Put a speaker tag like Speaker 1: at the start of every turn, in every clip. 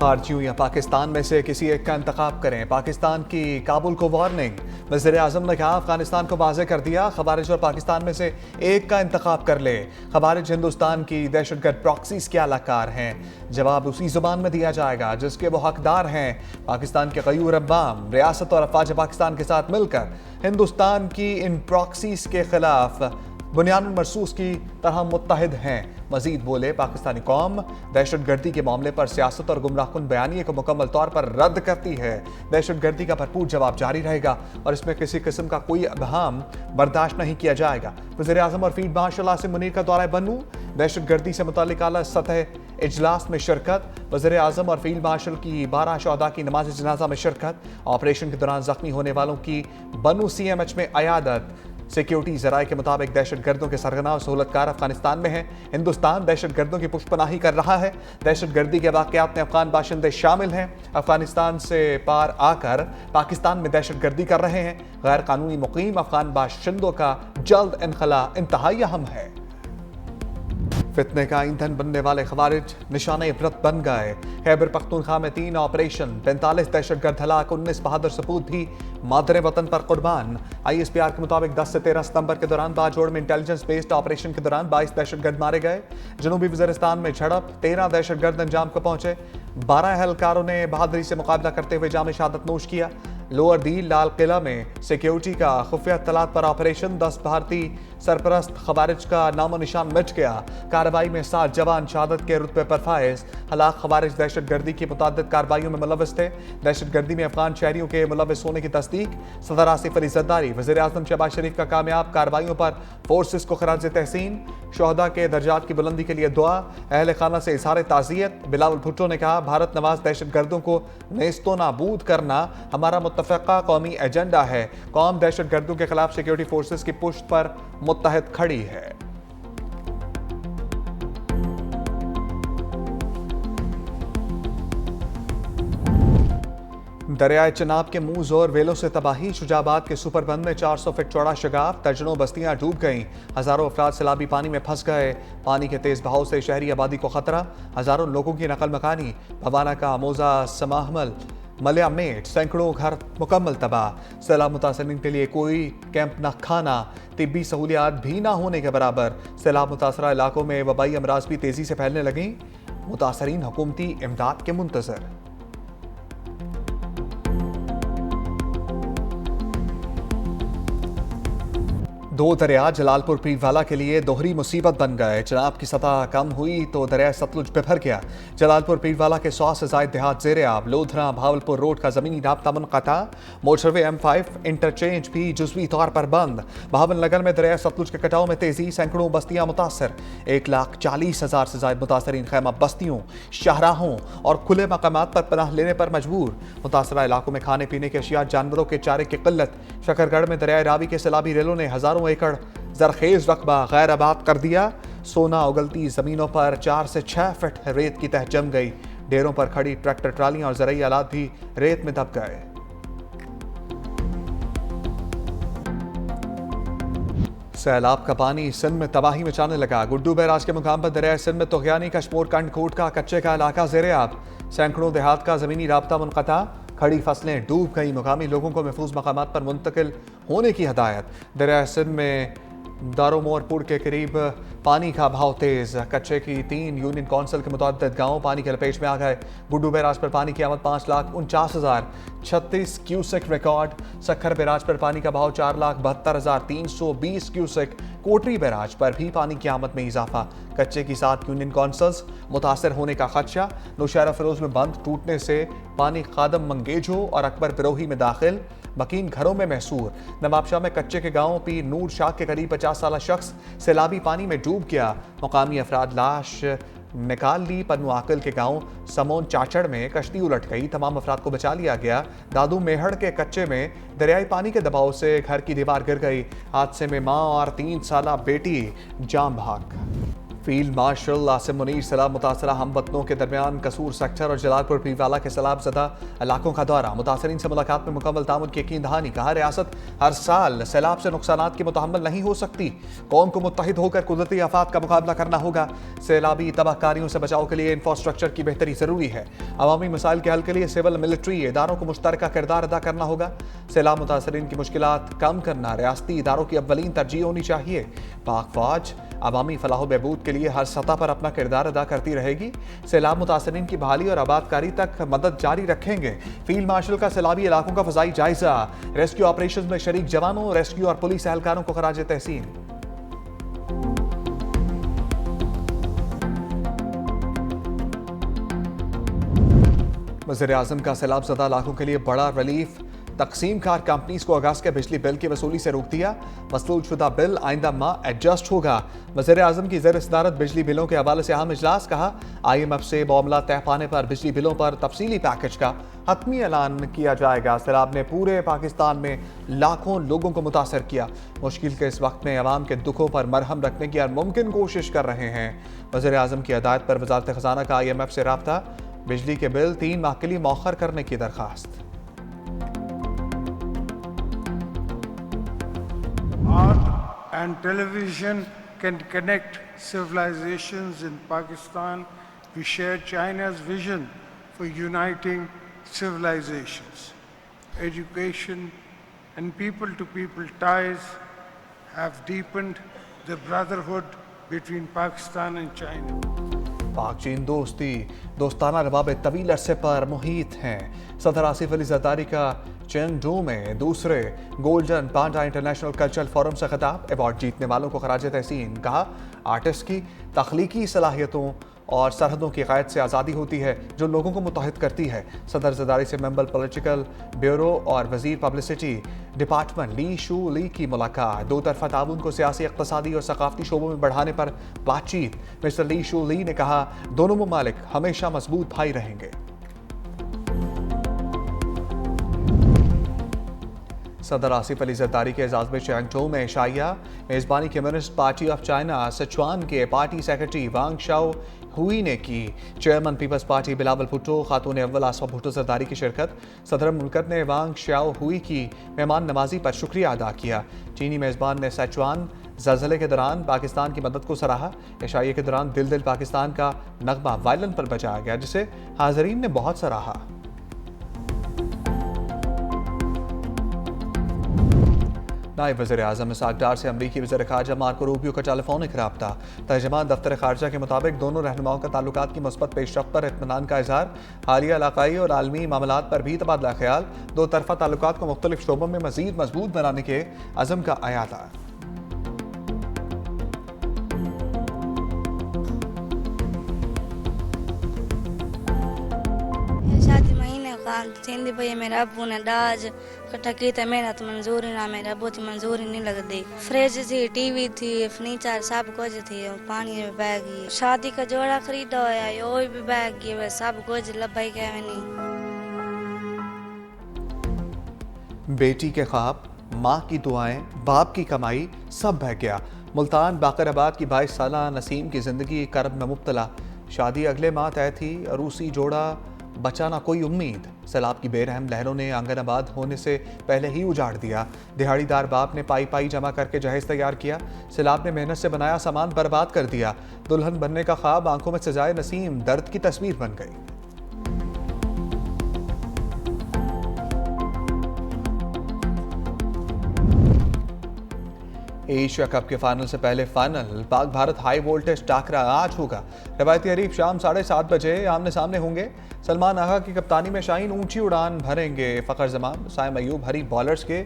Speaker 1: खारजियों या पाकिस्तान में से किसी एक का इंतखाब करें। पाकिस्तान की काबुल को वार्निंग। वज़ीर आज़म ने कहा, अफगानिस्तान को वाज़ेह कर दिया, खवारिज और पाकिस्तान में से एक का इंतखाब कर ले। खवारिज हिंदुस्तान की दहशतगर्द प्रॉक्सीज के अलाकार हैं। जवाब उसी जुबान में दिया जाएगा जिसके वो हकदार हैं। पाकिस्तान के गयूर अब्बाम रियासत और अफवाज पाकिस्तान के साथ मिलकर हिंदुस्तान की इन प्रॉक्सीज के खिलाफ बुनियादन मरसूस की तरह मुत्तहिद हैं। मजीद बोले, पाकिस्तानी कौम दहशतगर्दी के मामले पर सियासत और गुमराहकुन बयानिए को मुकम्मल तौर पर रद्द करती है। दहशतगर्दी का भरपूर जवाब जारी रहेगा और इसमें किसी किस्म का कोई अबहम बर्दाश्त नहीं किया जाएगा। वज़ीर आज़म और फील्ड मार्शल आसिम मुनीर का दौरा बनू। दहशतगर्दी से मुताल्लिक आला सतह इजलास में शिरकत। वज़ीर आज़म और फील्ड मार्शल की 12 शहदा की नमाज जनाजा में शिरकत। ऑपरेशन के दौरान जख्मी होने वालों की बनू CMH में अयादत। सिक्योरिटी जराये के मुताबिक दहशतगर्दों के सरगना और सहूलतकार अफगानिस्तान में हैं। हिंदुस्तान दहशतगर्दों की पुष्पनाही कर रहा है। दहशतगर्दी के वाक़यात में अफगान बाशिंदे शामिल हैं। अफगानिस्तान से पार आकर पाकिस्तान में दहशतगर्दी कर रहे हैं। गैर कानूनी मुकीम अफगान बाशिंदों का जल्द इनखला इंतहाई अहम है। फितने का ईंधन बनने वाले खवारिज निशाने इबरत बन गए। खैबर पख्तूनख्वा में 3 ऑपरेशन, 45 दहशतगर्द हलाक, 19 बहादुर सपूत भी मादरे वतन पर कुर्बान। ISPR के मुताबिक 10 से 13 सितंबर के दौरान बाजोड़ में इंटेलिजेंस बेस्ड ऑपरेशन के दौरान 22 दहशतगर्द मारे गए। जनूबी वज़ीरिस्तान में झड़प, 13 दहशतगर्द अंजाम को पहुंचे। 12 एहलकारों ने बहादुरी से मुकाबला करते हुए जाम शहादत नोश किया। लोअर दील लाल किला में सिक्योरिटी का खुफिया तलात पर ऑपरेशन, 10 भारतीय सरपरस्त खवारिज का नामो निशान मिट गया। कार्रवाई में 7 जवान शहादत के रुतबे पर फायज। हलाक खवारिज दहशतगर्दी की मुतअद्दिद कार्रवाइयों में मुलव्वस थे। दहशतगर्दी में अफगान शहरियों के मुलव्वस होने की तस्दीक। सदर आसिफ अली ज़रदारी। वज़ीर आज़म शहबाज शरीफ का कामयाब कार्रवाइयों पर फोर्सेस को खराज तहसीन। शोहदा के दर्जात की बुलंदी के लिए दुआ। अहल खाना से इज़हार ताज़ियत। बिलावल भुट्टो ने कहा, भारत नवाज दहशतगर्दों को नेस्तो नाबूद करना हमारा मुत्तफ़क़ा कौमी एजेंडा है। कौम दहशतगर्दों के खिलाफ सिक्योरिटी फोर्सेस की पुश्त पर मुत्तहद खड़ी है। दरियाए चिनाब के मुंह जोर वेलों से तबाही। शुजाबाद के सुपरबंद में 400 फीट चौड़ा शगाफ, दर्जनों बस्तियां डूब गईं। हजारों अफराद सैलाबी पानी में फंस गए। पानी के तेज बहाव से शहरी आबादी को खतरा। हजारों लोगों की नकल मकानी। भवाना का मोजा समाहमल मलिया मेट, सैकड़ों घर मुकम्मल तबाह। सैलाब मुतासरीन के लिए कोई कैंप न खाना, तिब्बी सहूलियात भी ना होने के बराबर। सैलाब मुतासरा इलाकों में वबाई अमराज भी तेजी से फैलने लगी। मुतासरीन हुकूमती इमदाद के मुंतजर। दो दरिया जलालपुर पीरवाला के लिए दोहरी मुसीबत बन गए। चिनाब की सतह कम हुई तो दरिया सतलुज बिफर गया। जलालपुर पीरवाला के 100 से ज़ायद देहात ज़ेरे आब। लोधरा भावलपुर रोड का ज़मीनी राब्ता मुनक़ता। मोटरवे M5 इंटरचेंज भी जुज़वी तौर पर बंद। बहावलनगर में दरिया सतलुज के कटाव में तेजी, सैकड़ों बस्तियां मुतासर। 1,40,000 से ज़ायद मुतासरीन खैमा बस्तियों, शाहराहों और खुले मकामात पर पनाह लेने पर मजबूर। मुतासरा इलाकों में खाने पीने के अशिया, जानवरों के चारे की किल्लत। शकरगढ़ में दरिया रावी के सैलाबी रेलों ने हजारों एकड़ जरखेज रकबा गैर आबाद कर दिया। सोना उगलती जमीनों पर 4 से 6 फीट रेत की तह जम गई। डेरों पर खड़ी ट्रैक्टर ट्रालियां और ज़रई आलात भी रेत में दब गए। सैलाब का पानी सिंध में तबाही मचाने लगा। गुड्डू बैराज के मुकाम पर दरिया सिंध में तुग़यानी कश्मोर कंडकोट का कच्चे का इलाका ज़ेरे आब। सैकड़ों देहात का ज़मीनी राब्ता मुनक़ता। खड़ी फसलें डूब गई। मुकामी लोगों को महफूज मकामात पर मुंतकिल होने की हदायत। दरिया सिंध में दारोमोरपुर के करीब पानी का बहाव तेज। कच्चे की 3 यूनियन कौंसिल के मुतअद्दिद गाँव पानी के लपेट में आ गए। गुड्डू बैराज पर पानी की आमद 5,49,036 क्यूसेक रिकॉर्ड। सखर बैराज पर पानी का बहाव 4,72,320 क्यूसेक। कोटरी बैराज पर भी पानी की आमद में इजाफा। कच्चे की 7 यूनियन कौंसिल्स मुतासर होने का खदशा। नौशहरा फिरोज में बंद टूटने से पानी खादम मंगेजो और अकबर बिरोही में दाखिल। मकीन घरों में महसूर। नवाबशाह में कच्चे के गांव पीर नूर शाह के करीब 50 साल शख्स सैलाबी पानी में डूब गया। मुकामी अफराद लाश निकाल ली। पन्नू आकल के गांव समोन चाचड़ में कश्ती उलट गई। तमाम अफराद को बचा लिया गया। दादू मेहड़ के कच्चे में दरियाई पानी के दबाव से घर की दीवार गिर गई। हादसे में मां और 3 साला बेटी जान भाग। फील्ड मार्शल आसिम मुनीर सैलाब मुतासरा हमवतनों के दरमियान कसूर सेक्टर और जलालपुर पीरवाला के सैलाब ज़दा इलाकों का दौरा। मुतासरीन से मुलाकात में मुकम्मल तामुन की यकीन दहानी। कहा रियासत हर साल सैलाब से नुकसानात की मुतहम्मल नहीं हो सकती। कौम को मुत्तहिद होकर कुदरती आफात का मुकाबला करना होगा। सैलाबी तबाहकारियों से बचाव के लिए इंफ्रास्ट्रक्चर की बेहतरी ज़रूरी है। अवामी मसाइल के हल के लिए सिविल मिलिट्री इदारों को मुश्तरका किरदार अदा करना होगा। सैलाब मुतासरीन की मुश्किलात कम करना रियासती इदारों की अव्वलीन तरजीह होनी चाहिए। पाक फौज अवामी फलाह बहबूद के लिए हर सतह पर अपना किरदार अदा करती रहेगी। सैलाब मुतासरीन की बहाली और आबादकारी तक मदद जारी रखेंगे। फील्ड मार्शल का सैलाबी इलाकों का फजाई जायजा। रेस्क्यू ऑपरेशन में शरीक जवानों, रेस्क्यू और पुलिस एहलकारों को खराज तहसीन। वज़ीर आज़म का सैलाब ज़दा इलाकों के लिए बड़ा रिलीफ। तकसीम कार कंपनीज को अगस्त के बिजली बिल की वसूली से रोक दिया। मसलूल शुदा बिल आइंदा माह एडजस्ट होगा। वज़ीर आज़म की ज़ेर सदारत बिजली बिलों के हवाले से अहम इजलास। कहा IMF से मामला तय पाने पर बिजली बिलों पर तफसीली पैकेज का हतमी ऐलान किया जाएगा। सैलाब ने पूरे पाकिस्तान में लाखों लोगों को मुतासर किया। मुश्किल के इस वक्त में अवाम के दुखों पर मरहम रखने की हर मुमकिन कोशिश कर रहे हैं। वज़ीर आज़म की हदायत पर वज़ारत ख़ज़ाना का IMF से राब्ता। बिजली के बिल 3 माह के लिए मौखर करने की दरख्वास्त।
Speaker 2: Art and television can connect civilizations in Pakistan. We share China's vision for uniting civilizations. Education and people-to-people ties have deepened the brotherhood between Pakistan and China.
Speaker 1: पाक चीन दोस्ताना रबाब तवील अरसे पर मुहित हैं। सदर आसिफ अली जरदारी का चेंगडू में दूसरे गोल्डन पांडा इंटरनेशनल कल्चरल फोरम से खिताब। अवार्ड जीतने वालों को खराज तहसीन। कहा आर्टिस्ट की तख्लीकी सलाहियतों और सरहदों की क़ैद से आज़ादी होती है जो लोगों को मुत्तहिद करती है। सदर जरदारी से मेंबर पॉलिटिकल ब्यूरो और वज़ीर पब्लिसिटी डिपार्टमेंट ली शू ली की मुलाकात। दो तरफा ताउन को सियासी, इक़्तिसादी और सकाफ़ती शोबों में बढ़ाने पर बातचीत। मिस्टर ली शू ली ने कहा दोनों ममालिक हमेशा मजबूत भाई रहेंगे। सदर आसिफ अली जरदारी के एजाज़ में चैंगटो में शाइया मेज़बानी Communist Party of China Sichuan के party secretary Wang Shao Hui ने की। चेयरमैन पीपल्स पार्टी बिलावल भुट्टो, खातून अव्वल आसफा भुट्टो जरदारी की शिरकत। सदर मुल्कत ने वांग शाओ हुई की मेहमान नवाजी पर शुक्रिया अदा किया। चीनी मेज़बान ने सिचुआन ज़लज़ले के दौरान पाकिस्तान की मदद को सराहा। एशाइये के दौरान दिल दिल पाकिस्तान का नगमा वायलन पर बजाया गया जिसे हाज़रीन ने बहुत सराहा। नायब वज़ीर आज़म इसाक डार से अमरीकी वज़ीर ख़ारजा मार्को रूबियो का टेलीफोनिक राब्ता। तर्जुमान दफ्तर ख़ारजा के मुताबिक दोनों रहनुमाओं का ताल्लुकात की मुस्बत पेशरफ्त पर इत्मीनान का इज़हार। हालिया इलाक़ाई और आलमी मामलात पर भी तबादला ख्याल। दो तरफ़ा ताल्लुकात को मुख्तलिफ शोबों में मज़ीद मजबूत बनाने के अज़म का अयादा।
Speaker 3: थींदी पई मेरा अबू ने डाज कट्ठा की त मेहनत मंजूरी ना मेरा अबू की मंजूरी नहीं लगती। फ्रिज थी, टीवी थी, फर्नीचर सब कुछ थी, पानी में बह गई। शादी का जोड़ा खरीदा होया यो भी बह गई। सब कुछ लबाई के नहीं।
Speaker 1: बेटी के ख्वाब, माँ की दुआएं, बाप की कमाई सब बह गया। मुल्तान बाकराबाद की 22 साला नसीम की जिंदगी कर्ब में मुब्तला। शादी अगले माह तय थी। अरूसी जोड़ा बचा ना कोई उम्मीद। सैलाब की बेरहम लहरों ने आंगन आबाद होने से पहले ही उजाड़ दिया। दिहाड़ीदार बाप ने पाई पाई जमा करके जहेज तैयार किया। सैलाब ने मेहनत से बनाया सामान बर्बाद कर दिया। दुल्हन बनने का ख्वाब आंखों में सजाए नसीम दर्द की तस्वीर बन गई। एशिया कप के फाइनल से पहले final Pak Bharat high voltage टाकरा आज होगा। रवायती हरीफ शाम 7:30 बजे आमने सामने होंगे। सलमान आगा की कप्तानी में शाहीन ऊंची उड़ान भरेंगे। फ़खर जमान, साइम अयूब हरी बॉलर्स के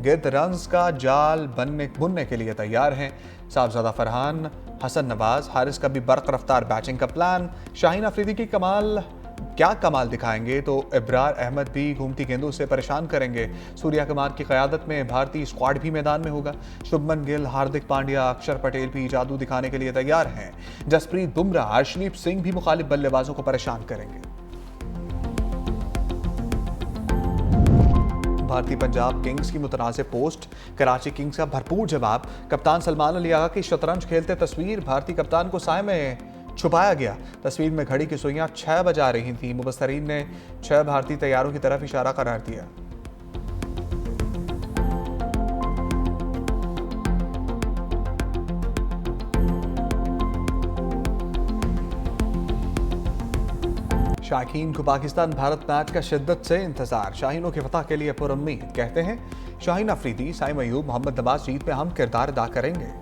Speaker 1: गिर्द रन्स का जाल बुनने के लिए तैयार हैं। साहबजादा फरहान, हसन नवाज, हारिस का भी बर्क रफ्तार बैटिंग का प्लान। शाहीन अफरीदी की क्या कमाल दिखाएंगे तो इब्रार अहमद भी घूमती गेंदों से परेशान करेंगे। सूर्या कुमार की क़यादत में भारतीय स्क्वाड भी मैदान में होगा। शुभमन गिल, हार्दिक पांड्या, अक्षर पटेल भी जादू दिखाने के लिए तैयार हैं। जसप्रीत बुमराह, हर्षदीप सिंह भी मुखालिफ बल्लेबाजों को परेशान करेंगे। भारतीय पंजाब किंग्स की मुतनाज़ पोस्ट, कराची किंग्स का भरपूर जवाब। कप्तान सलमान अली आगा की शतरंज खेलते तस्वीर, भारतीय कप्तान को साए में छुपाया गया। तस्वीर में घड़ी की सुइयां 6 बजा रही थीं। मुबस्सरीन ने 6 भारतीय तैयारों की तरफ इशारा करार दिया। शाहीन को पाकिस्तान भारत मैच का शिद्दत से इंतजार, शाहीनों के फतह के लिए पुरुम्मीद। कहते हैं शाहीन अफरीदी, साइम अयूब, मोहम्मद नवाज जीत में अहम किरदार अदा करेंगे।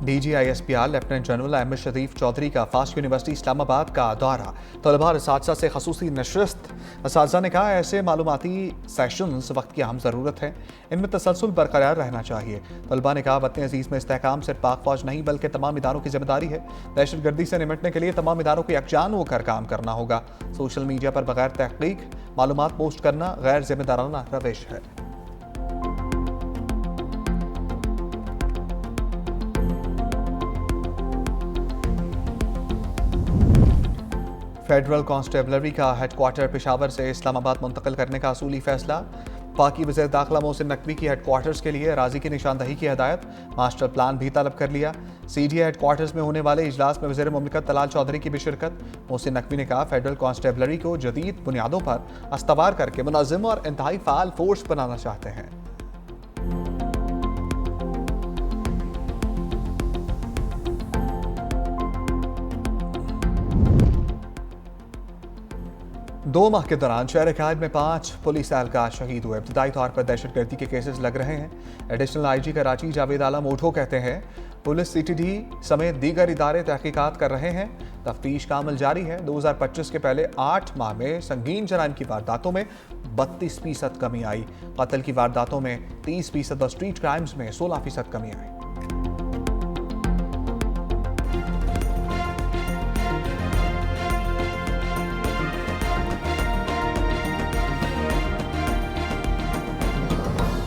Speaker 1: DGISPR लेफ्टिनेंट जनरल अहमद शरीफ चौधरी का फास्ट यूनिवर्सिटी इस्लामाबाद का दौरा, तलबा और असातिज़ा से खसूसी नशस्त। असातिज़ा ने कहा ऐसे मालूमाती सेशंस वक्त की अहम ज़रूरत है, इनमें तसलसल बरकरार रहना चाहिए। तलबा ने कहा वतन अजीज़ में इस्तेहकाम सिर्फ पाक फौज नहीं बल्कि तमाम इदारों की जिम्मेदारी है। दहशतगर्दी से निपटने के लिए तमाम इदारों को यकजान होकर काम करना होगा। सोशल मीडिया पर बगैर तहकीक मालूमात पोस्ट करना गैर जिम्मेदाराना रविश है। फेडरल कांस्टेबलरी का हेडक्वार्टर पेशावर से इस्लामाबाद मुंतकिल करने का असूली फैसला। पाकी वज़ीर दाखिला मोहसिन नकवी की हेडक्वार्टर्स के लिए अराजी की निशानदही की हदायत। मास्टर प्लान भी तलब कर लिया। CDA हेडक्वार्टर्स में होने वाले इजलास में वज़ीर मुमलिकत तलाल चौधरी की भी शिरकत। मोहसिन नकवी ने कहा फेडरल कांस्टेबलरी को जदीद बुनियादों पर अस्तवार करके मुनज़्ज़म और इंतहाई फ़ाल फोर्स बनाना चाहते हैं। दो माह के दौरान शहर कायद में 5 पुलिस एहलकार शहीद हुए। इब्तदाई तौर पर दहशतगर्दी के केसेस लग रहे हैं। एडिशनल IG कराची जावेद आलम ओठो कहते हैं पुलिस CTD समेत दीगर इदारे तहकीकात कर रहे हैं। तफ्तीश का अमल जारी है। 2025 के पहले 8 माह में संगीन जराइम की वारदातों में 32% कमी आई। कत्ल की वारदातों में 30% और स्ट्रीट क्राइम्स में 16% कमी आई।